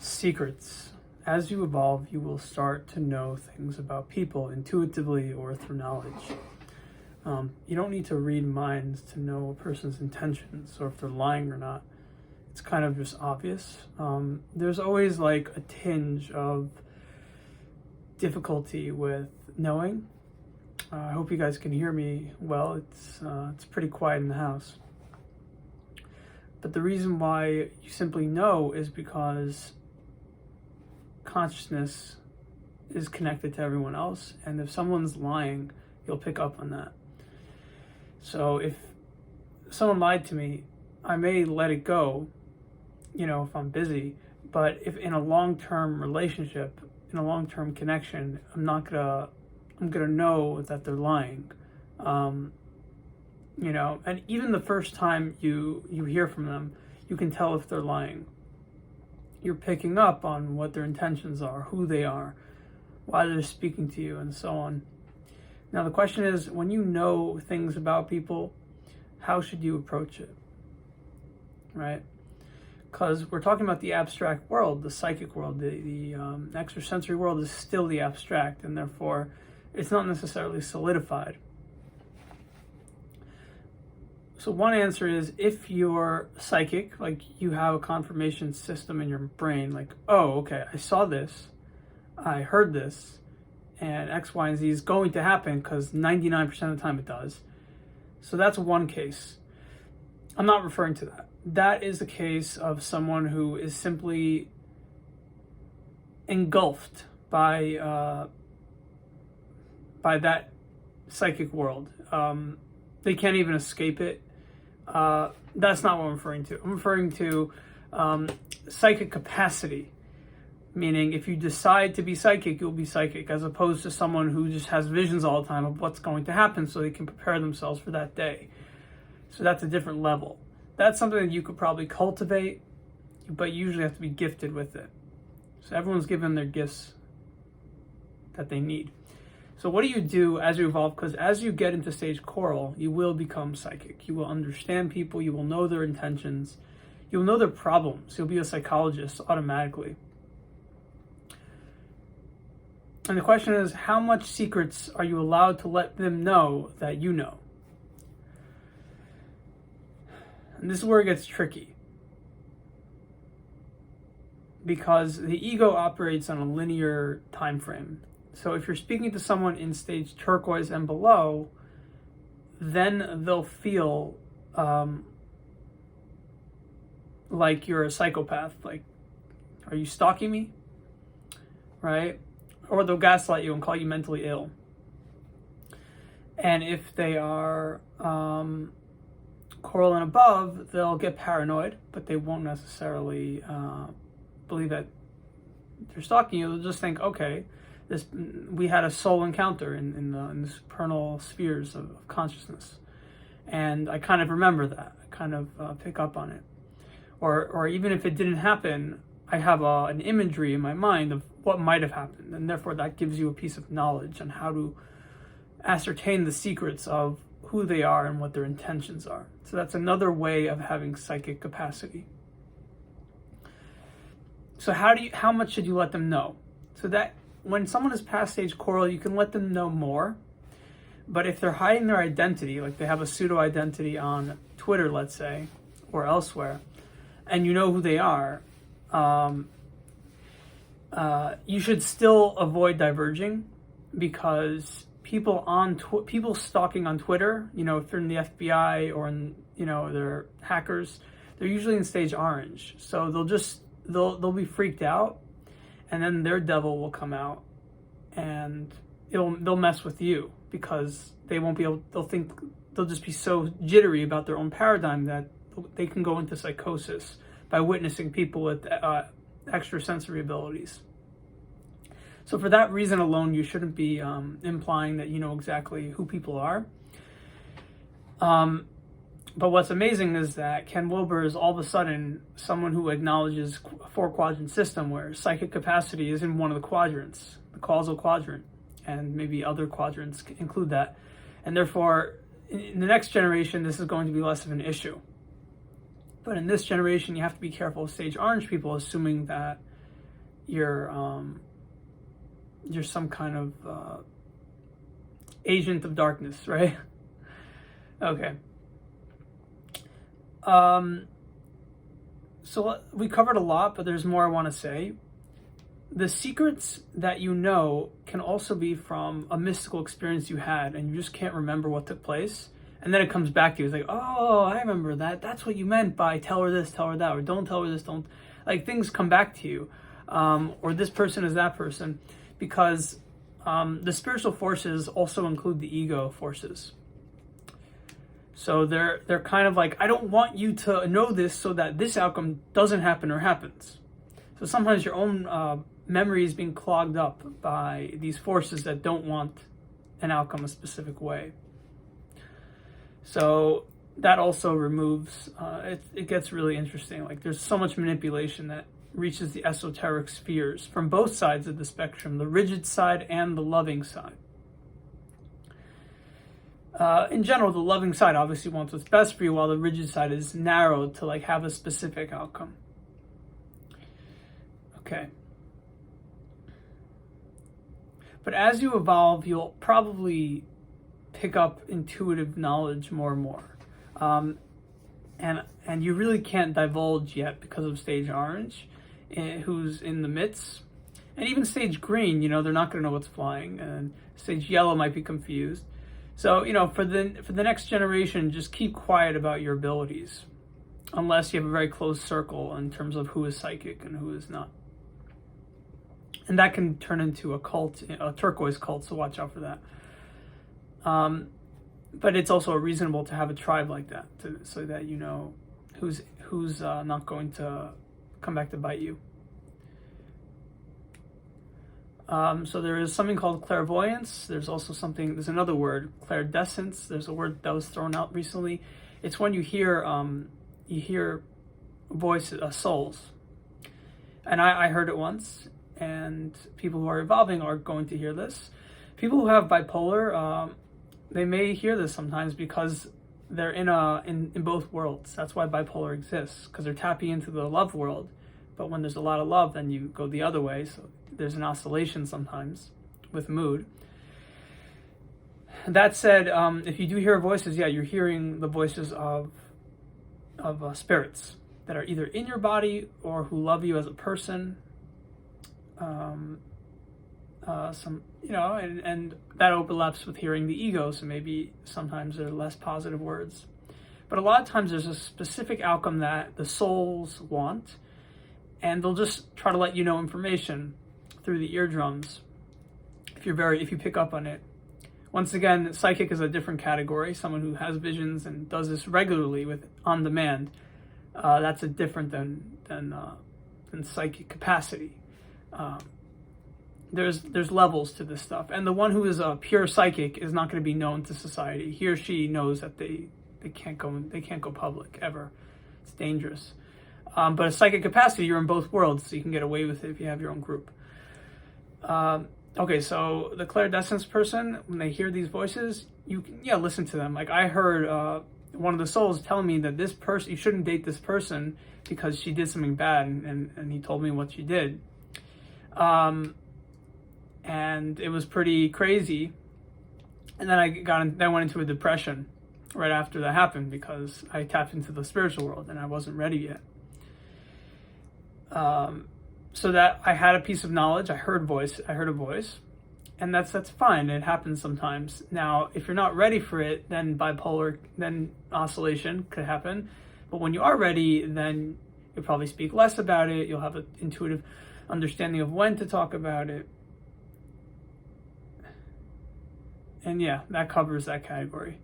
Secrets. As you evolve, you will start to know things about people intuitively or through knowledge. You don't need to read minds to know a person's intentions or if they're lying or not. It's kind of just obvious. There's always like a tinge of difficulty with knowing. I hope you guys can hear me well. It's pretty quiet in the house. But the reason why you simply know is because consciousness is connected to everyone else, and if someone's lying, you'll pick up on that. So if someone lied to me, I may let it go, if I'm busy, but if in a long-term relationship, in a long-term connection, I'm gonna know that they're lying. And even the first time you hear from them, you can tell if they're lying. You're picking up on what their intentions are, who they are, why they're speaking to you, and so on. Now the question is, when you know things about people, how should you approach it? Right? Because we're talking about the abstract world, the psychic world, the extrasensory world is still the abstract, and therefore it's not necessarily solidified. So one answer is, if you're psychic, like you have a confirmation system in your brain, like, oh, okay, I saw this, I heard this, and X, Y, and Z is going to happen because 99% of the time it does. So that's one case. I'm not referring to that. That is the case of someone who is simply engulfed by that psychic world. They can't even escape it. That's not what I'm referring to. I'm referring to psychic capacity, meaning if you decide to be psychic, you'll be psychic, as opposed to someone who just has visions all the time of what's going to happen so they can prepare themselves for that day. So that's a different level. That's something that you could probably cultivate, but you usually have to be gifted with it. So everyone's given their gifts that they need. So what do you do as you evolve? Because as you get into stage coral, you will become psychic. You will understand people. You will know their intentions. You will know their problems. You'll be a psychologist automatically. And the question is, how much secrets are you allowed to let them know that you know? And this is where it gets tricky. Because the ego operates on a linear time frame. So if you're speaking to someone in stage turquoise and below, then they'll feel like you're a psychopath. Like, are you stalking me? Right? Or they'll gaslight you and call you mentally ill. And if they are coral and above, they'll get paranoid, but they won't necessarily believe that they're stalking you. They'll just think, okay, we had a soul encounter in the supernal spheres of consciousness, and I kind of remember that. I kind of pick up on it, or even if it didn't happen, I have an imagery in my mind of what might have happened, and therefore that gives you a piece of knowledge on how to ascertain the secrets of who they are and what their intentions are. So that's another way of having psychic capacity. So how much should you let them know? So that when someone is past stage coral, you can let them know more. But if they're hiding their identity, like they have a pseudo identity on Twitter, let's say, or elsewhere, and you know who they are, you should still avoid diverging, because people stalking on Twitter, if they're in the FBI or they're hackers, they're usually in stage orange. So they'll be freaked out, and then their devil will come out, and they'll mess with you, because they won't be able. They'll just be so jittery about their own paradigm that they can go into psychosis by witnessing people with extrasensory abilities. So for that reason alone, you shouldn't be implying that you know exactly who people are. But what's amazing is that Ken Wilber is all of a sudden someone who acknowledges a 4-quadrant system where psychic capacity is in one of the quadrants, the causal quadrant, and maybe other quadrants include that. And therefore, in the next generation, this is going to be less of an issue. But in this generation, you have to be careful of stage orange people, assuming that you're some kind of agent of darkness, right? Okay. So we covered a lot, but there's more I want to say. The secrets that you know can also be from a mystical experience you had, and you just can't remember what took place. And then it comes back to you. It's like, oh, I remember that. That's what you meant by tell her this, tell her that, or don't tell her this, don't. Like, things come back to you. Or this person is that person. Because the spiritual forces also include the ego forces. So they're kind of like, I don't want you to know this so that this outcome doesn't happen or happens. So sometimes your own memory is being clogged up by these forces that don't want an outcome a specific way. So that also removes, it gets really interesting. Like, there's so much manipulation that reaches the esoteric spheres from both sides of the spectrum, the rigid side and the loving side. In general, the loving side obviously wants what's best for you, while the rigid side is narrowed to like have a specific outcome. Okay. But as you evolve, you'll probably pick up intuitive knowledge more and more. And you really can't divulge yet because of stage orange, who's in the midst. And even stage green, they're not going to know what's flying. And stage yellow might be confused. So, for the next generation, just keep quiet about your abilities, unless you have a very close circle in terms of who is psychic and who is not. And that can turn into a cult, a turquoise cult, so watch out for that. But it's also reasonable to have a tribe like that, so that you know who's not going to come back to bite you. So there is something called clairvoyance. There's another word, clairdescence. There's a word that was thrown out recently. It's when you hear voices, souls. And I heard it once, and people who are evolving are going to hear this. People who have bipolar, they may hear this sometimes because they're in both worlds. That's why bipolar exists, because they're tapping into the love world. But when there's a lot of love, then you go the other way. So there's an oscillation sometimes with mood. That said, if you do hear voices, you're hearing the voices of spirits that are either in your body or who love you as a person. And that overlaps with hearing the ego. So maybe sometimes they're less positive words. But a lot of times there's a specific outcome that the souls want. And they'll just try to let you know information through the eardrums if you pick up on it. Once again, psychic is a different category. Someone who has visions and does this regularly on demand. That's a different than psychic capacity. There's levels to this stuff, and the one who is a pure psychic is not going to be known to society. He or she knows that they can't go public ever. It's dangerous. But a psychic capacity, you're in both worlds, so you can get away with it if you have your own group. Okay, so the clairdescence person, when they hear these voices, you can listen to them. Like, I heard one of the souls telling me that this person, you shouldn't date this person because she did something bad, and he told me what she did. And it was pretty crazy. And then I went into a depression right after that happened because I tapped into the spiritual world and I wasn't ready yet. So that I had a piece of knowledge, I heard a voice, and that's fine. It happens sometimes. Now, if you're not ready for it, then oscillation could happen. But when you are ready, then you'll probably speak less about it. You'll have an intuitive understanding of when to talk about it. And that covers that category.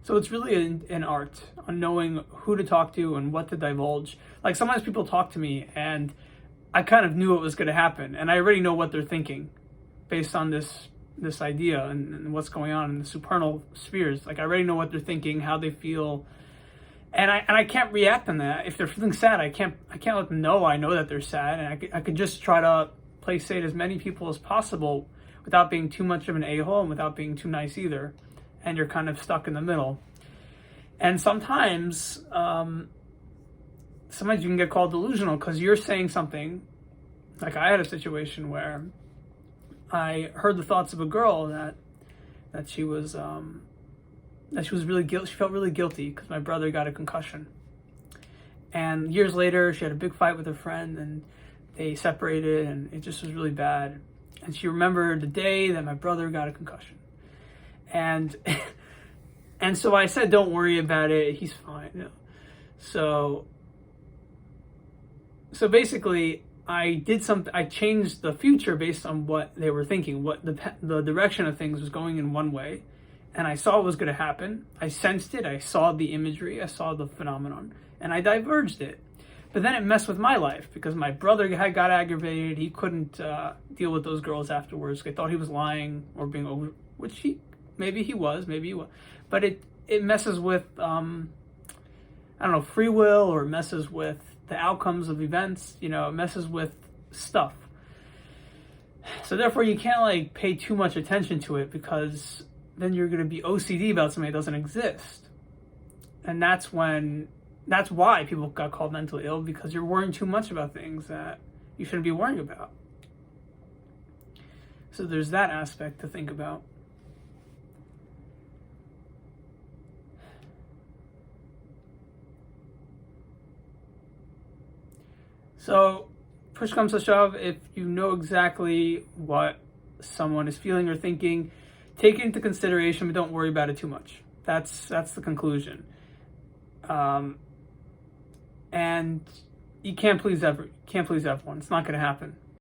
So it's really an art on knowing who to talk to and what to divulge. Like, sometimes people talk to me and I kind of knew what was going to happen, and I already know what they're thinking based on this idea and what's going on in the supernal spheres. Like, I already know what they're thinking, how they feel, and I can't react on that. If they're feeling sad, I can't let them know I know that they're sad, and I could just try to play safe as many people as possible without being too much of an a-hole and without being too nice either. And you're kind of stuck in the middle. And sometimes sometimes you can get called delusional because you're saying something. Like I had a situation where I heard the thoughts of a girl that she was really guilty. She felt really guilty because my brother got a concussion. And years later, she had a big fight with her friend, and they separated, and it just was really bad. And she remembered the day that my brother got a concussion. And and so I said, "Don't worry about it. He's fine." You know? So basically, I did something. I changed the future based on what they were thinking. What the direction of things was going in one way, and I saw what was going to happen. I sensed it. I saw the imagery. I saw the phenomenon, and I diverged it. But then it messed with my life because my brother got aggravated. He couldn't deal with those girls afterwards. They thought he was lying or being over, which maybe he was. But it messes with I don't know, free will, or it messes with the outcomes of events. You know, it messes with stuff. So therefore, you can't like pay too much attention to it because then you're going to be OCD about something that doesn't exist, and that's why people got called mentally ill, because you're worrying too much about things that you shouldn't be worrying about. So there's that aspect to think about. So push comes to shove, if you know exactly what someone is feeling or thinking, take it into consideration, but don't worry about it too much. That's the conclusion. And you can't please everyone. It's not going to happen.